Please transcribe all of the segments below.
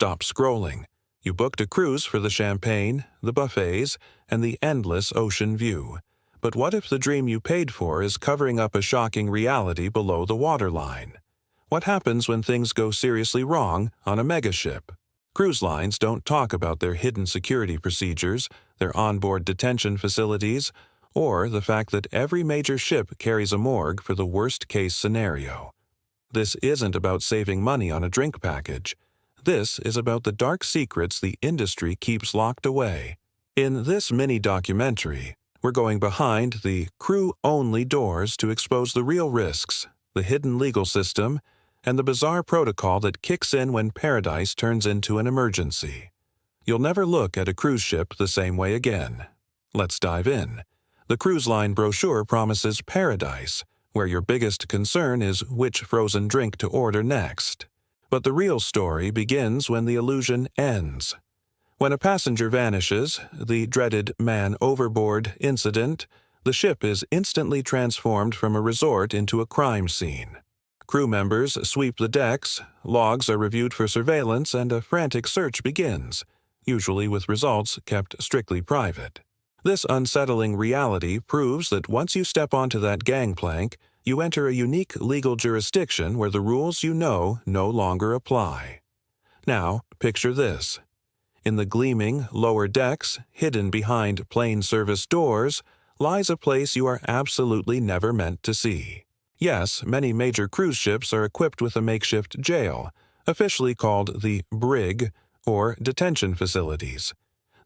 Stop scrolling. You booked a cruise for the champagne, the buffets, and the endless ocean view. But what if the dream you paid for is covering up a shocking reality below the waterline? What happens when things go seriously wrong on a megaship? Cruise lines don't talk about their hidden security procedures, their onboard detention facilities, or the fact that every major ship carries a morgue for the worst-case scenario. This isn't about saving money on a drink package. This is about the dark secrets the industry keeps locked away. In this mini-documentary, we're going behind the crew-only doors to expose the real risks, the hidden legal system, and the bizarre protocol that kicks in when paradise turns into an emergency. You'll never look at a cruise ship the same way again. Let's dive in. The cruise line brochure promises paradise, where your biggest concern is which frozen drink to order next. But the real story begins when the illusion ends. When a passenger vanishes, the dreaded man overboard incident, the ship is instantly transformed from a resort into a crime scene. Crew members sweep the decks, logs are reviewed for surveillance, and a frantic search begins, usually with results kept strictly private. This unsettling reality proves that once you step onto that gangplank, you enter a unique legal jurisdiction where the rules you know no longer apply. Now, picture this. In the gleaming lower decks, hidden behind plane service doors, lies a place you are absolutely never meant to see. Yes, many major cruise ships are equipped with a makeshift jail, officially called the Brig, or detention facilities.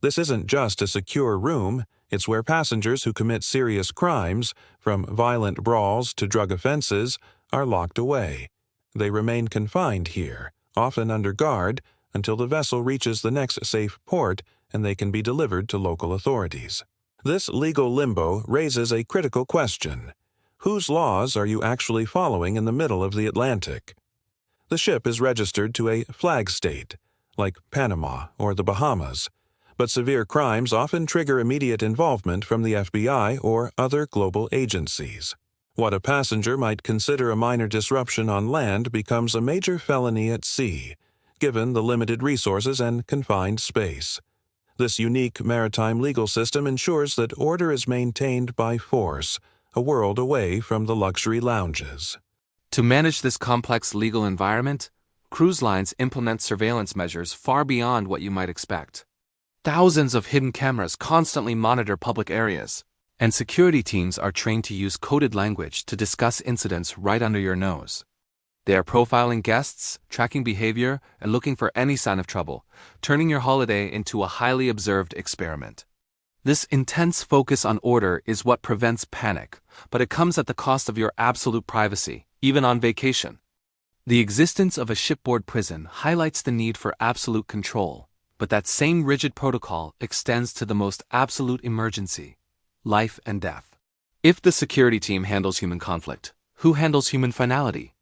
This isn't just a secure room, it's where passengers who commit serious crimes, from violent brawls to drug offenses, are locked away. They remain confined here, often under guard, until the vessel reaches the next safe port and they can be delivered to local authorities. This legal limbo raises a critical question. Whose laws are you actually following in the middle of the Atlantic? The ship is registered to a flag state, like Panama or the Bahamas, but severe crimes often trigger immediate involvement from the FBI or other global agencies. What a passenger might consider a minor disruption on land becomes a major felony at sea, given the limited resources and confined space. This unique maritime legal system ensures that order is maintained by force, a world away from the luxury lounges. To manage this complex legal environment, cruise lines implement surveillance measures far beyond what you might expect. Thousands of hidden cameras constantly monitor public areas, and security teams are trained to use coded language to discuss incidents right under your nose. They are profiling guests, tracking behavior, and looking for any sign of trouble, turning your holiday into a highly observed experiment. This intense focus on order is what prevents panic, but it comes at the cost of your absolute privacy, even on vacation. The existence of a shipboard prison highlights the need for absolute control, but that same rigid protocol extends to the most absolute emergency: life and death. If the security team handles human conflict, who handles human finality?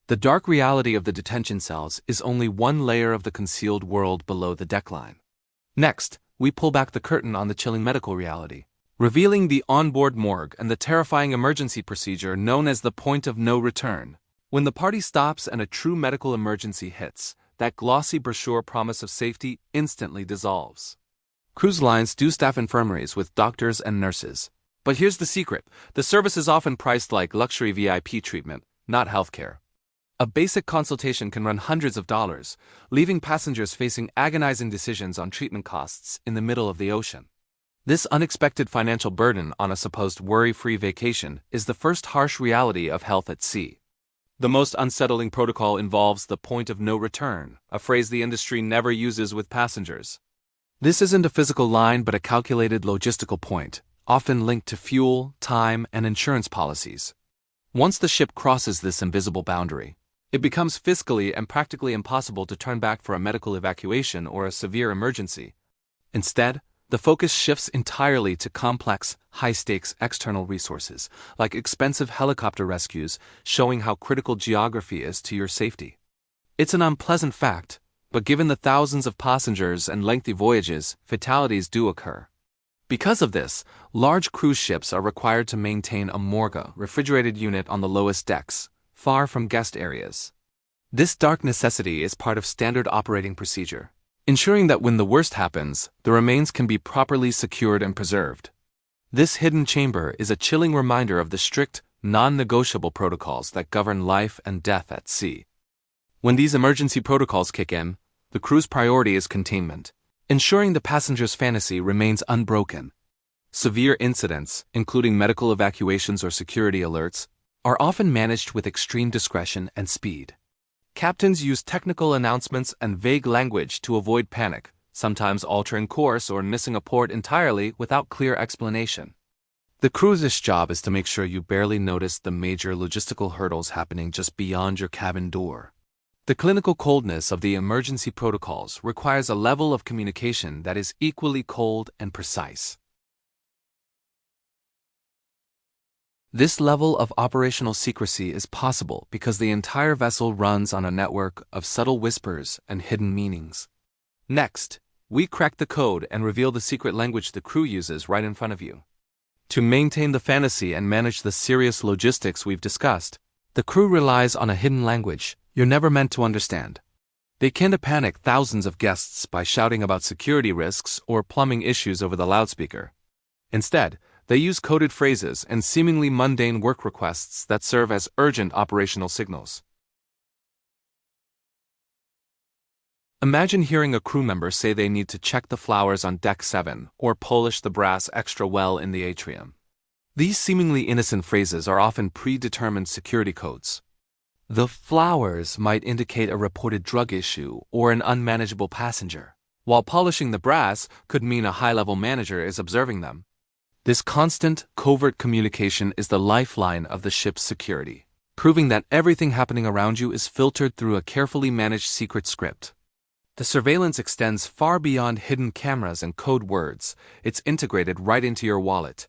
The dark reality of the detention cells is only one layer of the concealed world below the deckline. Next, we pull back the curtain on the chilling medical reality, revealing the onboard morgue and the terrifying emergency procedure known as the point of no return. When the party stops and a true medical emergency hits, that glossy brochure promise of safety instantly dissolves. Cruise lines do staff infirmaries with doctors and nurses. But here's the secret: the service is often priced like luxury VIP treatment, not healthcare. A basic consultation can run hundreds of dollars, leaving passengers facing agonizing decisions on treatment costs in the middle of the ocean. This unexpected financial burden on a supposed worry-free vacation is the first harsh reality of health at sea. The most unsettling protocol involves the point of no return, a phrase the industry never uses with passengers. This isn't a physical line but a calculated logistical point, often linked to fuel, time, and insurance policies. Once the ship crosses this invisible boundary, it becomes fiscally and practically impossible to turn back for a medical evacuation or a severe emergency. Instead, the focus shifts entirely to complex, high-stakes external resources, like expensive helicopter rescues, showing how critical geography is to your safety. It's an unpleasant fact, but given the thousands of passengers and lengthy voyages, fatalities do occur. Because of this, large cruise ships are required to maintain a morgue, refrigerated unit on the lowest decks, far from guest areas. This dark necessity is part of standard operating procedure, ensuring that when the worst happens, the remains can be properly secured and preserved. This hidden chamber is a chilling reminder of the strict, non-negotiable protocols that govern life and death at sea. When these emergency protocols kick in, the crew's priority is containment, ensuring the passenger's fantasy remains unbroken. Severe incidents, including medical evacuations or security alerts, are often managed with extreme discretion and speed. Captains use technical announcements and vague language to avoid panic, sometimes altering course or missing a port entirely without clear explanation. The crew's job is to make sure you barely notice the major logistical hurdles happening just beyond your cabin door. The clinical coldness of the emergency protocols requires a level of communication that is equally cold and precise. This level of operational secrecy is possible because the entire vessel runs on a network of subtle whispers and hidden meanings. Next, we crack the code and reveal the secret language the crew uses right in front of you. To maintain the fantasy and manage the serious logistics we've discussed, the crew relies on a hidden language you're never meant to understand. They can panic thousands of guests by shouting about security risks or plumbing issues over the loudspeaker. Instead, they use coded phrases and seemingly mundane work requests that serve as urgent operational signals. Imagine hearing a crew member say they need to check the flowers on Deck 7 or polish the brass extra well in the atrium. These seemingly innocent phrases are often predetermined security codes. The flowers might indicate a reported drug issue or an unmanageable passenger, while polishing the brass could mean a high-level manager is observing them. This constant, covert communication is the lifeline of the ship's security, proving that everything happening around you is filtered through a carefully managed secret script. The surveillance extends far beyond hidden cameras and code words. It's integrated right into your wallet.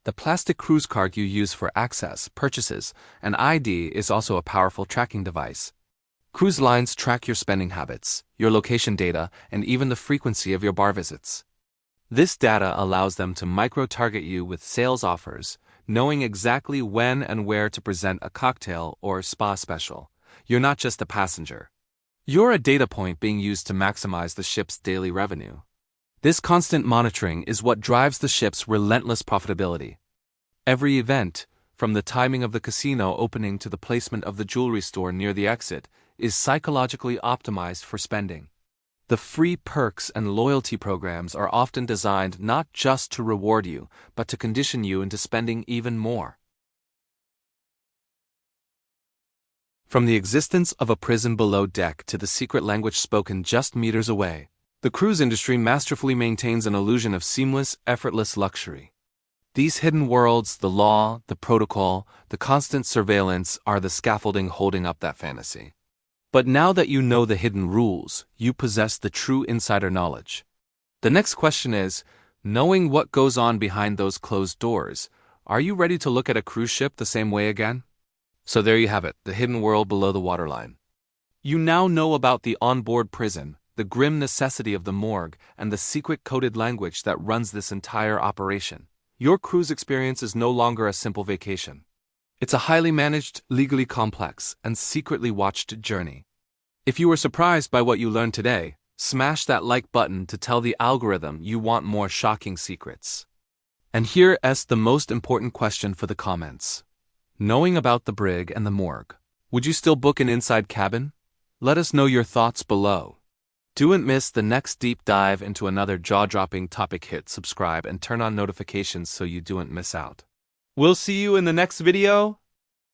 The plastic cruise card you use for access, purchases, and ID is also a powerful tracking device. Cruise lines track your spending habits, your location data, and even the frequency of your bar visits. This data allows them to micro-target you with sales offers, knowing exactly when and where to present a cocktail or spa special. You're not just a passenger. You're a data point being used to maximize the ship's daily revenue. This constant monitoring is what drives the ship's relentless profitability. Every event, from the timing of the casino opening to the placement of the jewelry store near the exit, is psychologically optimized for spending. The free perks and loyalty programs are often designed not just to reward you, but to condition you into spending even more. From the existence of a prison below deck to the secret language spoken just meters away, the cruise industry masterfully maintains an illusion of seamless, effortless luxury. These hidden worlds, the law, the protocol, the constant surveillance are the scaffolding holding up that fantasy. But now that you know the hidden rules, you possess the true insider knowledge. The next question is, knowing what goes on behind those closed doors, are you ready to look at a cruise ship the same way again? So there you have it, the hidden world below the waterline. You now know about the onboard prison, the grim necessity of the morgue, and the secret coded language that runs this entire operation. Your cruise experience is no longer a simple vacation. It's a highly managed, legally complex, and secretly watched journey. If you were surprised by what you learned today, smash that like button to tell the algorithm you want more shocking secrets. And here is the most important question for the comments. Knowing about the Brig and the Morgue, would you still book an inside cabin? Let us know your thoughts below. Don't miss the next deep dive into another jaw-dropping topic. Hit subscribe and turn on notifications so you don't miss out. We'll see you in the next video.